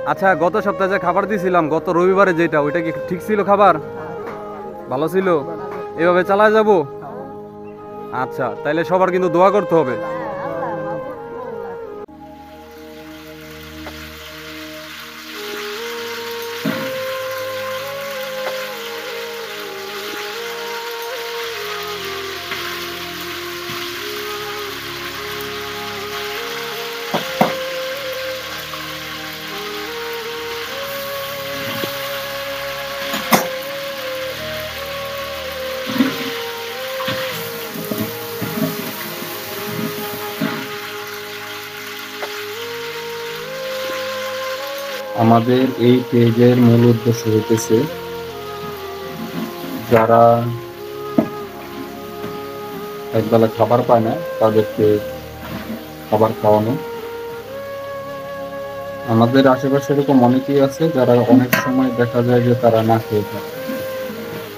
আচ্ছা, গত সপ্তাহে যে খাবার দিয়েছিলাম গত রবিবারে যেটা, ওইটা কি ঠিক ছিল? খাবার ভালো ছিল? এভাবে চালায় যাব? আচ্ছা, তাইলে সবার কিন্তু দোয়া করতে হবে। আমাদের এই পেজের মূল উদ্দেশ্য হইতেছে যারা একবেলা খাবার পায় না তাদেরকে খাবার খাওয়ানো। আমাদের আশেপাশে এরকম অনেকেই আছে যারা অনেক সময় দেখা যায় যে তারা না খেয়ে থাকে,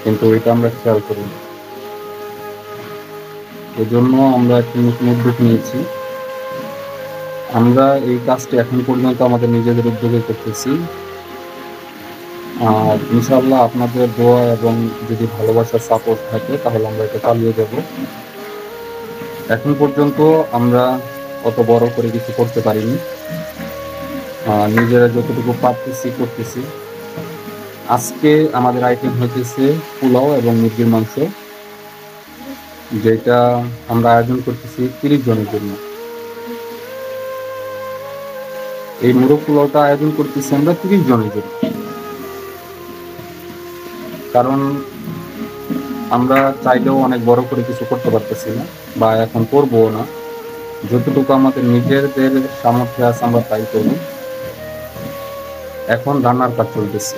কিন্তু এটা আমরা খেয়াল করি না। এজন্য আমরা একটি নতুন উদ্যোগ নিয়েছি। আমরা এই কাজটি এখন পর্যন্ত আমাদের নিজেদের উদ্যোগে করতেছি, আর ইনশাআল্লাহ আপনাদের দোয়া এবং যদি ভালোবাসার সাপোর্ট থাকে তাহলে আমরা এটা চালিয়ে যাব। এখন পর্যন্ত আমরা অত বড় করে কিছু করতে পারিনি, নিজেরা যতটুকু পারতেছি করতেছি। আজকে আমাদের আইটেম হইতেছে পোলাও এবং মুরগির মাংস, যেটা আমরা আয়োজন করতেছি 30 জনের জন্য। এই মোরগ পোলাওটা আয়োজন করতেছি আমরা 30 জনের জন্য, কারণ আমরা চাইলেও অনেক বড় করে কিছু করতে পারতেছি না বা এখন করবো না। যতটুকু আমাদের নিজেদের সামর্থ্য আছে আমরা তাই করব। এখন রান্নার কাজ চলতেছে।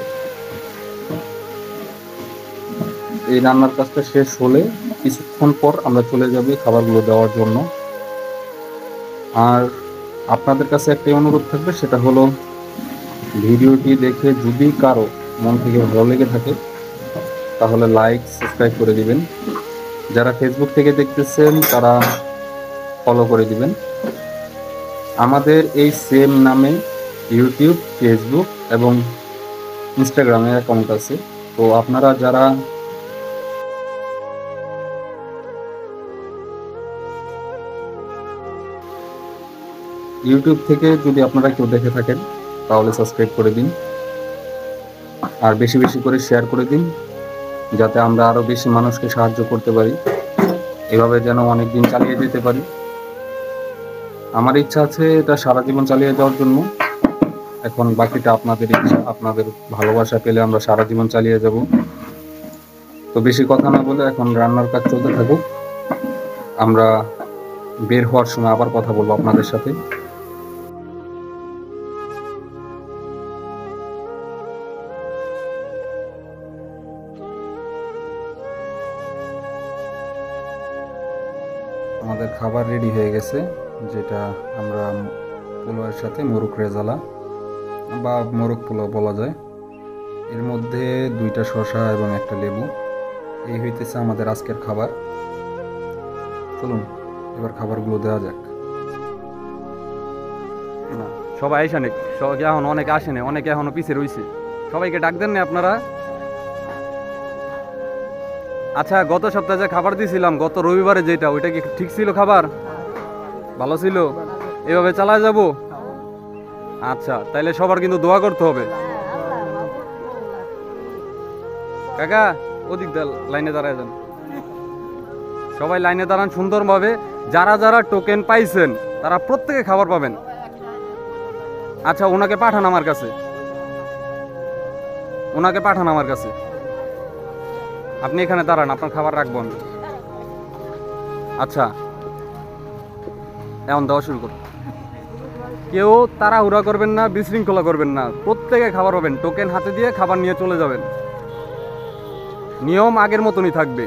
এই রান্নার কাজটা শেষ হলে কিছুক্ষণ পর আমরা চলে যাব খাবারগুলো দেওয়ার জন্য। আর আপনাদের কাছে একটাই অনুরোধ থাকবে, সেটা হলো ভিডিওটি দেখে যদি কারো মন থেকে ভালো লেগে থাকে তাহলে লাইক সাবস্ক্রাইব করে দিবেন। যারা ফেসবুক থেকে দেখতেছেন তারা ফলো করে দিবেন। আমাদের এই সেম নামে ইউটিউব, ফেসবুক এবং ইনস্টাগ্রামে অ্যাকাউন্ট আছে। তো আপনারা যারা ইউটিউব থেকে যদি আপনারা কেউ দেখে থাকেন তাহলে সাবস্ক্রাইব করে দিন, আর বেশি বেশি করে শেয়ার করে দিন, যাতে আমরা আরো বেশি মানুষকে সাহায্য করতে পারি, এভাবে যেন অনেক দিন চালিয়ে যেতে পারি। আমার ইচ্ছা আছে এটা সারা জীবন চালিয়ে যাওয়ার জন্য। এখন বাকিটা আপনাদের ইচ্ছা, আপনাদের ভালোবাসা পেলে আমরা সারা জীবন চালিয়ে যাব। তো বেশি কথা না বলে এখন রান্নার কাজ চলতে থাকুক, আমরা বের হওয়ার সময় আবার কথা বলবো আপনাদের সাথে। আমাদের খাবার রেডি হয়ে গেছে, যেটা আমরা পোলাওয়ের সাথে মোরগ রেজালা বা মোরগ পোলাও বলা যায়। এর মধ্যে 2টা শসা এবং একটা লেবু, এই হইতেছে আমাদের আজকের খাবার। চলুন এবার খাবারগুলো দেওয়া যাক। সবাই আইসা নেই, এখন অনেকে আসেনি, অনেকে এখনো পিছে রয়েছে। সবাইকে ডাক দেন না আপনারা? আচ্ছা, গত সপ্তাহে যে খাবার দিয়েছিলাম গত রবিবারে যেটা, ওইটা কি ঠিক ছিল? খাবার ভালো ছিল? এভাবে চালায় যাব? আচ্ছা, তাইলে সবার কিন্তু দোয়া করতে হবে। কাকা ওদিক লাইনে দাঁড়ায় যান, সবাই লাইনে দাঁড়ান সুন্দরভাবে। যারা যারা টোকেন পাইছেন তারা প্রত্যেকে খাবার পাবেন। আচ্ছা, ওনাকে পাঠান আমার কাছে, ওনাকে পাঠান আমার কাছে। আপনি এখানে দাঁড়ান, আপনার খাবার রাখবো আমি। আচ্ছা, এখন দেওয়া শুরু করুন। কেউ তাড়াহুড়া করবেন না, বিশৃঙ্খলা করবেন না, প্রত্যেকে খাবার পাবেন। টোকেন হাতে দিয়ে খাবার নিয়ে চলে যাবেন। নিয়ম আগের মতনই থাকবে।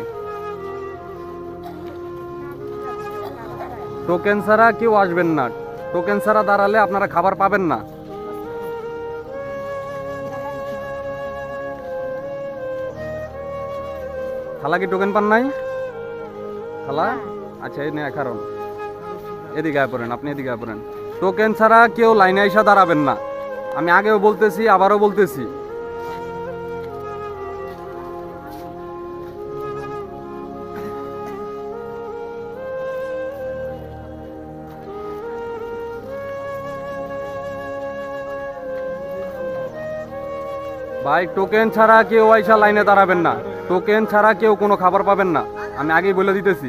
টোকেন ছাড়া কেউ আসবেন না। টোকেন ছাড়া দাঁড়ালে আপনারা খাবার পাবেন না। খালা কি টোকেন পান নাই? খালা আচ্ছা, এই নেই কারণ এদিকে আয় পড়েন, আপনি এদিকে আয় পড়েন। টোকেন ছাড়া কেউ লাইনে আইসা দাঁড়াবেন না। আমি আগেও বলতেছি, আবারও বলতেছি, ভাই টোকেন ছাড়া কেউ আইসা লাইনে দাঁড়াবেন না। টোকেন ছাড়া কেউ কোনো খাবার পাবেন না, আমি আগেই বলে দিতেছি।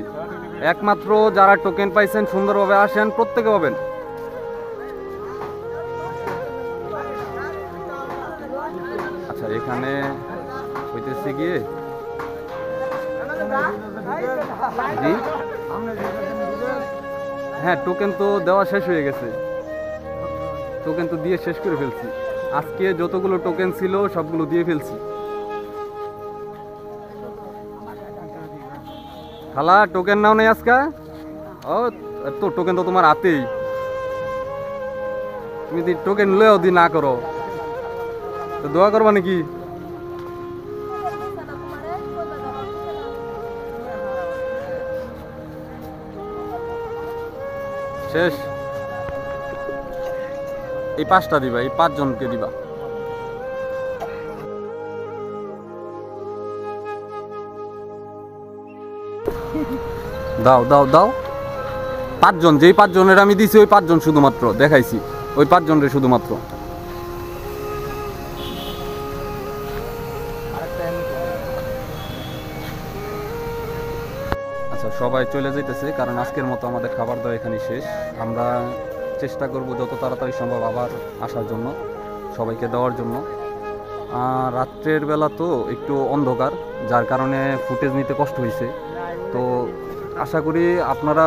একমাত্র যারা টোকেন পাইছেন সুন্দরভাবে আসেন, প্রত্যেকে পাবেন। আচ্ছা, এখানে হইতেছে গিয়ে জি, হ্যাঁ টোকেন তো দেওয়া শেষ হয়ে গেছে, টোকেন তো দিয়ে শেষ করে ফেলছি। আজকে যতগুলো টোকেন ছিল সবগুলো দিয়ে ফেলছি। খালা টোকেন নাও নেই আজকে? ও তো টোকেন তো তোমার হাতেই, তুমি যদি টোকেন লয়েও দি না করো তো দোয়া করবা নাকি? শেষ? এই 5টা দিবা, এই 5 জনকে দিবা। দাও দাও দাও, 5 জন, যেই 5 জনের আমি দিছি ওই 5 জন শুধুমাত্র দেখাইছি, ওই 5 জনের শুধুমাত্র। আচ্ছা, সবাই চলে যাইতেছে কারণ আজকের মতো আমাদের খাবার দাওয়া এখানে শেষ। আমরা চেষ্টা করব যত তাড়াতাড়ি সম্ভব আবার আসার জন্য, সবাইকে দেওয়ার জন্য। রাত্রের বেলা তো একটু অন্ধকার, যার কারণে ফুটেজ নিতে কষ্ট হয়েছে। তো আশা করি আপনারা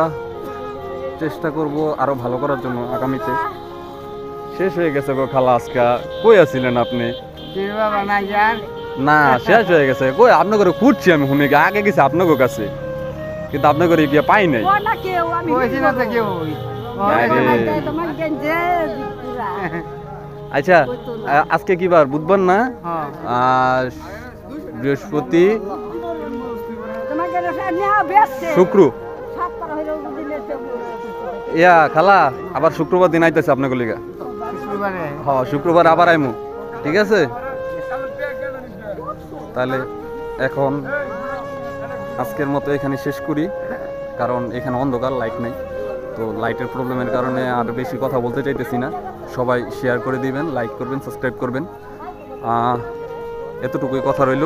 চেষ্টা করব আরও ভালো করার জন্য আগামীতে। শেষ হয়ে গেছে গো খালা, আজকা কই আছিলেন আপনি? না শেষ হয়ে গেছে, কই আপনাকে খুঁজছি আমি, শুনে আগে গেছি আপনাকে কাছে, কিন্তু আপনাকে গিয়ে পাই নাই। আচ্ছা, আজকে কি বার? বুধবার না? আর বৃহস্পতি, শুক্র, ইয়া খালা আবার শুক্রবার দিন আইতেছে আপনাকে লিগা। হ্যাঁ শুক্রবার আবার আইমু, ঠিক আছে? তাহলে এখন আজকের মতো এখানে শেষ করি, কারণ এখানে অন্ধকার, লাইট নেই। তো লাইটের প্রবলেমের কারণে আর বেশি কথা বলতে চাইতেছি না। সবাই শেয়ার করে দিবেন, লাইক করবেন, সাবস্ক্রাইব করবেন। এতটুকুই কথা রইল।